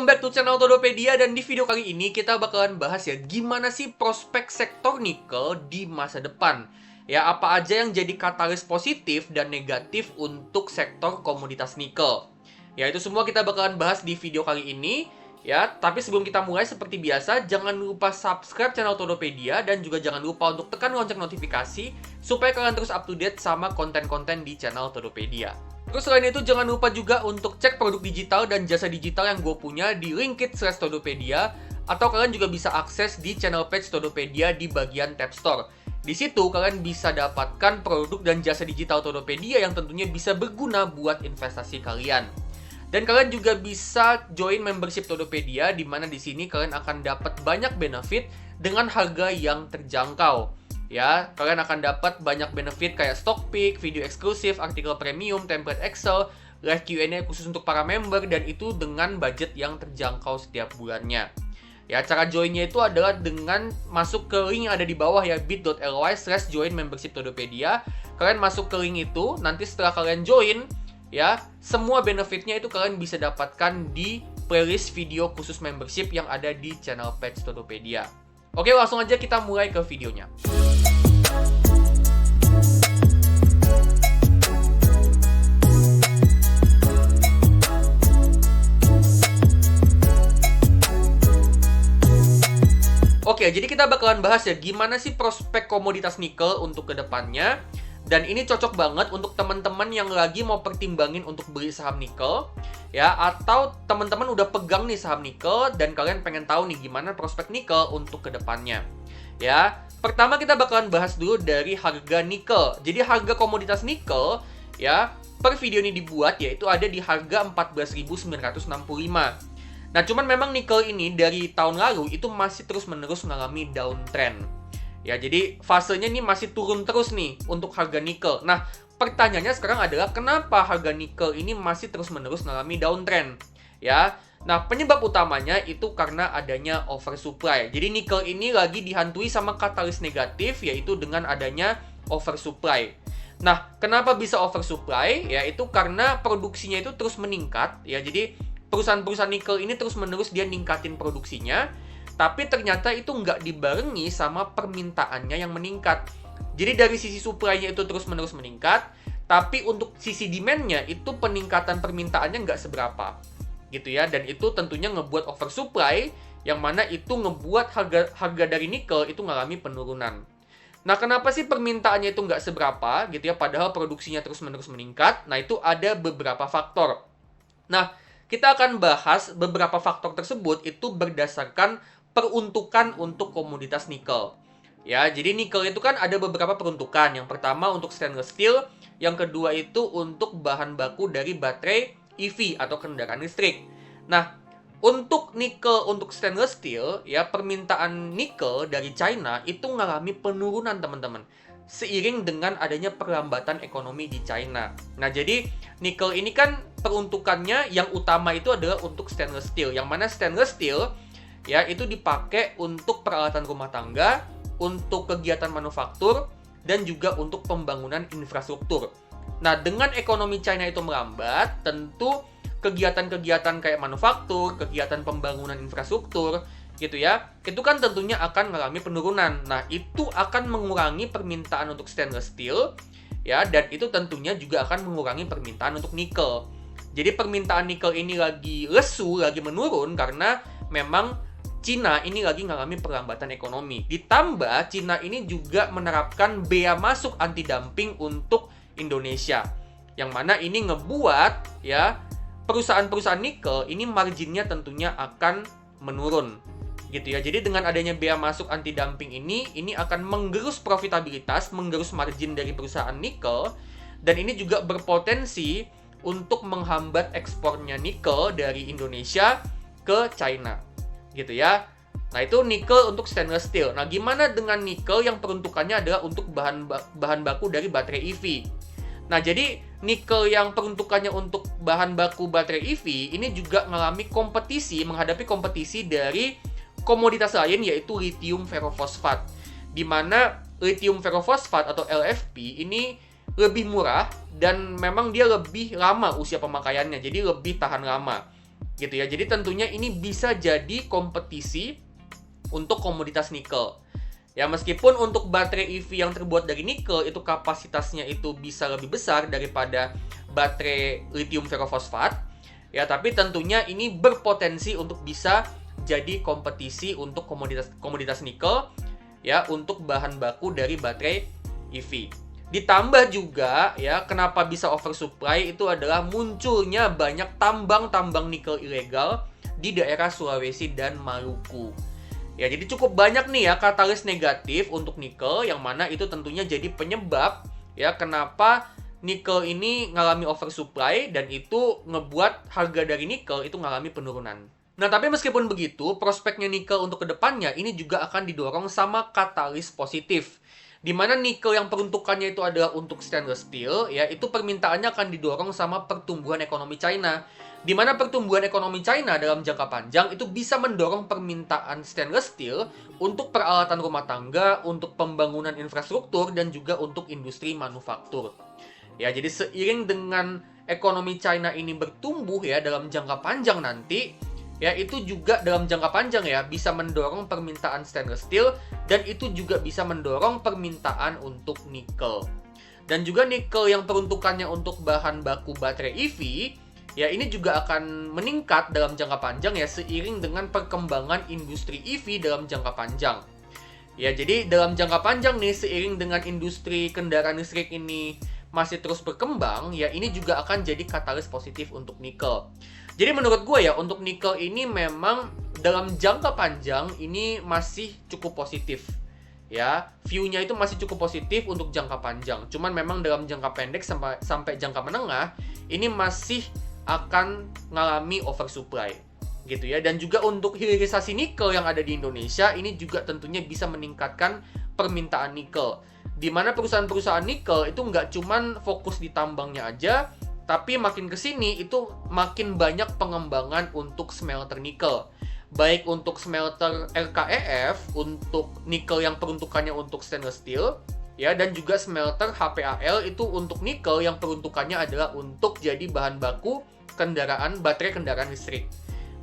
Welcome back to channel Todopedia, dan di video kali ini kita bakalan bahas ya gimana sih prospek sektor nikel di masa depan. Ya, apa aja yang jadi katalis positif dan negatif untuk sektor komoditas nikel. Ya, itu semua kita bakalan bahas di video kali ini. Ya, tapi sebelum kita mulai seperti biasa, jangan lupa subscribe channel Todopedia dan juga jangan lupa untuk tekan lonceng notifikasi supaya kalian terus up to date sama konten-konten di channel Todopedia. Terus selain itu jangan lupa juga untuk cek produk digital dan jasa digital yang gue punya di Linkit/Todopedia, atau kalian juga bisa akses di channel page Todopedia di bagian tab store. Di situ kalian bisa dapatkan produk dan jasa digital Todopedia yang tentunya bisa berguna buat investasi kalian. Dan kalian juga bisa join membership Todopedia, di mana di sini kalian akan dapat banyak benefit dengan harga yang terjangkau. Ya, kalian akan dapat banyak benefit kayak stock pick, video eksklusif, artikel premium, template Excel, live Q&A khusus untuk para member, dan itu dengan budget yang terjangkau setiap bulannya. Ya, cara joinnya itu adalah dengan masuk ke link yang ada di bawah ya, bit.ly/join membership Todopedia. Kalian masuk ke link itu, nanti setelah kalian join, ya, semua benefitnya itu kalian bisa dapatkan di playlist video khusus membership yang ada di channel page Todopedia. Oke, langsung aja kita mulai ke videonya. Oke, jadi kita bakalan bahas ya gimana sih prospek komoditas nikel untuk kedepannya. Dan ini cocok banget untuk teman-teman yang lagi mau pertimbangin untuk beli saham nikel, ya, atau teman-teman udah pegang nih saham nikel dan kalian pengen tahu nih gimana prospek nikel untuk kedepannya. Ya, pertama kita bakalan bahas dulu dari harga nikel. Jadi harga komoditas nikel, ya, per video ini dibuat yaitu ada di harga 14.965. Nah, cuman memang nikel ini dari tahun lalu itu masih terus-menerus mengalami downtrend. Ya, jadi fasenya ini masih turun terus nih untuk harga nikel. Nah, pertanyaannya sekarang adalah kenapa harga nikel ini masih terus-menerus mengalami downtrend? Ya, nah penyebab utamanya itu karena adanya oversupply. Jadi nikel ini lagi dihantui sama katalis negatif, yaitu dengan adanya oversupply. Nah, kenapa bisa oversupply? Ya, itu karena produksinya itu terus meningkat. Ya, jadi perusahaan-perusahaan nikel ini terus-menerus dia ningkatin produksinya, tapi ternyata itu nggak dibarengi sama permintaannya yang meningkat. Jadi dari sisi supply-nya itu terus-menerus meningkat, tapi untuk sisi demand-nya itu peningkatan permintaannya nggak seberapa. Gitu ya, dan itu tentunya ngebuat oversupply, yang mana itu ngebuat harga dari nikel itu ngalami penurunan. Nah, kenapa sih permintaannya itu nggak seberapa gitu ya, padahal produksinya terus-menerus meningkat? Nah, itu ada beberapa faktor. Nah, kita akan bahas beberapa faktor tersebut itu berdasarkan peruntukan untuk komoditas nikel. Ya, jadi nikel itu kan ada beberapa peruntukan. Yang pertama untuk stainless steel, yang kedua itu untuk bahan baku dari baterai EV atau kendaraan listrik. Nah, untuk nikel, untuk stainless steel, ya, permintaan nikel dari China itu mengalami penurunan, teman-teman, seiring dengan adanya perlambatan ekonomi di China. Nah, jadi nikel ini kan peruntukannya yang utama itu adalah untuk stainless steel, yang mana stainless steel ya itu dipakai untuk peralatan rumah tangga, untuk kegiatan manufaktur, dan juga untuk pembangunan infrastruktur. Nah, dengan ekonomi China itu melambat, tentu kegiatan-kegiatan kayak manufaktur, kegiatan pembangunan infrastruktur, gitu ya, itu kan tentunya akan mengalami penurunan. Nah, itu akan mengurangi permintaan untuk stainless steel, ya, dan itu tentunya juga akan mengurangi permintaan untuk nikel. Jadi permintaan nikel ini lagi lesu, lagi menurun karena memang Cina ini lagi mengalami perlambatan ekonomi. Ditambah Cina ini juga menerapkan bea masuk anti dumping untuk Indonesia, yang mana ini ngebuat ya perusahaan-perusahaan nikel ini marginnya tentunya akan menurun. Gitu ya. Jadi dengan adanya bea masuk anti dumping ini akan menggerus profitabilitas, menggerus margin dari perusahaan nikel, dan ini juga berpotensi untuk menghambat ekspornya nikel dari Indonesia ke China. Gitu ya. Nah, itu nikel untuk stainless steel. Nah, gimana dengan nikel yang peruntukannya adalah untuk bahan baku dari baterai EV? Nah, jadi nikel yang peruntukannya untuk bahan baku baterai EV ini juga menghadapi kompetisi dari komoditas lain, yaitu lithium ferrofosfat. Di mana lithium ferrofosfat atau LFP ini lebih murah dan memang dia lebih lama usia pemakaiannya, jadi lebih tahan lama. gitu ya. Jadi tentunya ini bisa jadi kompetisi untuk komoditas nikel. Ya, meskipun untuk baterai EV yang terbuat dari nikel itu kapasitasnya itu bisa lebih besar daripada baterai lithium ferrofosfat, ya, tapi tentunya ini berpotensi untuk bisa jadi kompetisi untuk komoditas nikel, ya, untuk bahan baku dari baterai EV. Ditambah juga, ya, kenapa bisa oversupply itu adalah munculnya banyak tambang-tambang nikel ilegal di daerah Sulawesi dan Maluku. Ya, jadi cukup banyak nih ya katalis negatif untuk nikel, yang mana itu tentunya jadi penyebab ya kenapa nikel ini ngalami oversupply, dan itu ngebuat harga dari nikel itu ngalami penurunan. Nah, tapi meskipun begitu, prospeknya nikel untuk kedepannya ini juga akan didorong sama katalis positif. Di mana nikel yang peruntukannya itu adalah untuk stainless steel, ya, itu permintaannya akan didorong sama pertumbuhan ekonomi China. Di mana pertumbuhan ekonomi China dalam jangka panjang itu bisa mendorong permintaan stainless steel untuk peralatan rumah tangga, untuk pembangunan infrastruktur, dan juga untuk industri manufaktur. Ya, jadi seiring dengan ekonomi China ini bertumbuh ya dalam jangka panjang nanti, ya, itu juga dalam jangka panjang ya bisa mendorong permintaan stainless steel, dan itu juga bisa mendorong permintaan untuk nikel. Dan juga nikel yang peruntukannya untuk bahan baku baterai EV, ya, ini juga akan meningkat dalam jangka panjang ya seiring dengan perkembangan industri EV dalam jangka panjang. Ya, jadi dalam jangka panjang nih, seiring dengan industri kendaraan listrik ini masih terus berkembang, ya, ini juga akan jadi katalis positif untuk nikel. Jadi menurut gue ya, untuk nikel ini memang dalam jangka panjang ini masih cukup positif. Ya, view-nya itu masih cukup positif untuk jangka panjang. Cuman memang dalam jangka pendek sampai jangka menengah, ini masih akan mengalami oversupply. Gitu ya. Dan juga untuk hilirisasi nikel yang ada di Indonesia, ini juga tentunya bisa meningkatkan permintaan nikel. Di mana perusahaan-perusahaan nikel itu nggak cuman fokus di tambangnya aja, tapi makin kesini itu makin banyak pengembangan untuk smelter nikel. Baik untuk smelter RKEF, untuk nikel yang peruntukannya untuk stainless steel, ya, dan juga smelter HPAL itu untuk nikel yang peruntukannya adalah untuk jadi bahan baku baterai kendaraan listrik.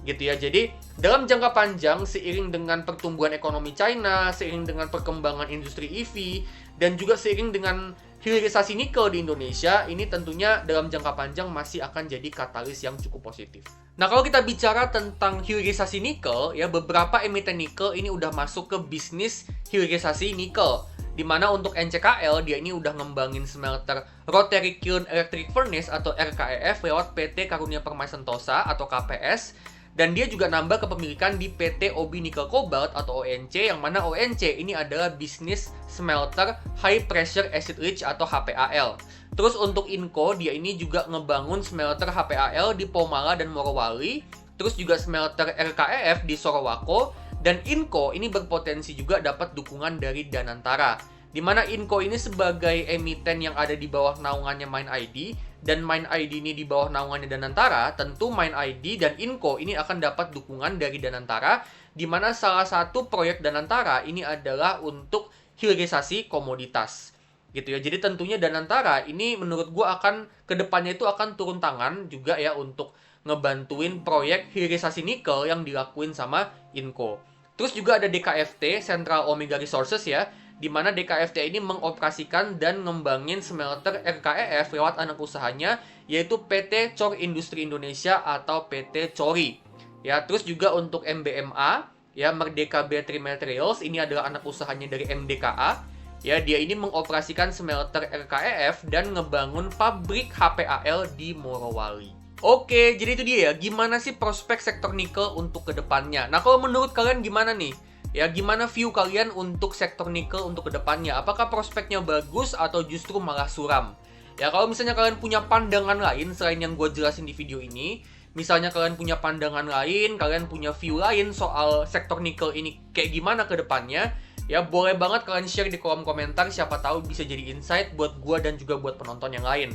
Gitu ya. Jadi dalam jangka panjang, seiring dengan pertumbuhan ekonomi China, seiring dengan perkembangan industri EV, dan juga seiring dengan hilirisasi nikel di Indonesia, ini tentunya dalam jangka panjang masih akan jadi katalis yang cukup positif. Nah, kalau kita bicara tentang hilirisasi nikel, ya, beberapa emiten nikel ini udah masuk ke bisnis hilirisasi nikel. Di mana untuk NCKL, dia ini udah ngembangin smelter Rotary Kiln Electric Furnace atau RKEF lewat PT Karunia Permai Sentosa atau KPS. Dan dia juga nambah kepemilikan di PT Obi Nickel Cobalt atau ONC, yang mana ONC ini adalah bisnis smelter High Pressure Acid Leach atau HPAL. Terus untuk Inco, dia ini juga ngebangun smelter HPAL di Pomala dan Morowali. Terus juga smelter RKEF di Sorowako. Dan Inco ini berpotensi juga dapat dukungan dari Danantara. Di mana Inco ini sebagai emiten yang ada di bawah naungannya MindID, dan MindID ini di bawah naungannya Danantara, tentu MindID dan Inco ini akan dapat dukungan dari Danantara, di mana salah satu proyek Danantara ini adalah untuk hilirisasi komoditas. Gitu ya. Jadi tentunya Danantara ini menurut gua akan kedepannya itu akan turun tangan juga ya untuk ngebantuin proyek hilirisasi nikel yang dilakuin sama Inco. Terus juga ada DKFT, Central Omega Resources ya, di mana DKFT ini mengoperasikan dan ngembangin smelter RKEF lewat anak usahanya, yaitu PT Cor Industri Indonesia atau PT Cori. Ya, terus juga untuk MBMA, ya, Merdeka Battery Materials, ini adalah anak usahanya dari MDKA. Ya, dia ini mengoperasikan smelter RKEF dan ngebangun pabrik HPAL di Morowali. Oke, jadi itu dia ya, gimana sih prospek sektor nikel untuk kedepannya. Nah, kalau menurut kalian gimana nih? Ya, gimana view kalian untuk sektor nikel untuk kedepannya? Apakah prospeknya bagus atau justru malah suram? Ya, kalau misalnya kalian punya pandangan lain selain yang gue jelasin di video ini, misalnya kalian punya pandangan lain, kalian punya view lain soal sektor nikel ini kayak gimana kedepannya, ya boleh banget kalian share di kolom komentar, siapa tahu bisa jadi insight buat gue dan juga buat penonton yang lain.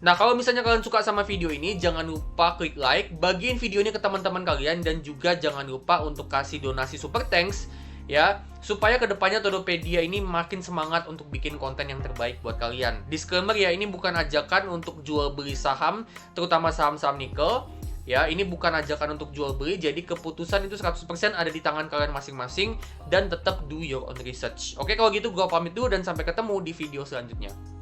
Nah, kalau misalnya kalian suka sama video ini, jangan lupa klik like, bagiin video ini ke teman-teman kalian, dan juga jangan lupa untuk kasih donasi super thanks, ya, supaya kedepannya Todopedia ini makin semangat untuk bikin konten yang terbaik buat kalian. Disclaimer ya, ini bukan ajakan untuk jual beli saham, terutama saham-saham nikel. Ya, ini bukan ajakan untuk jual beli, jadi keputusan itu 100% ada di tangan kalian masing-masing dan tetap do your own research. Oke, kalau gitu gua pamit dulu dan sampai ketemu di video selanjutnya.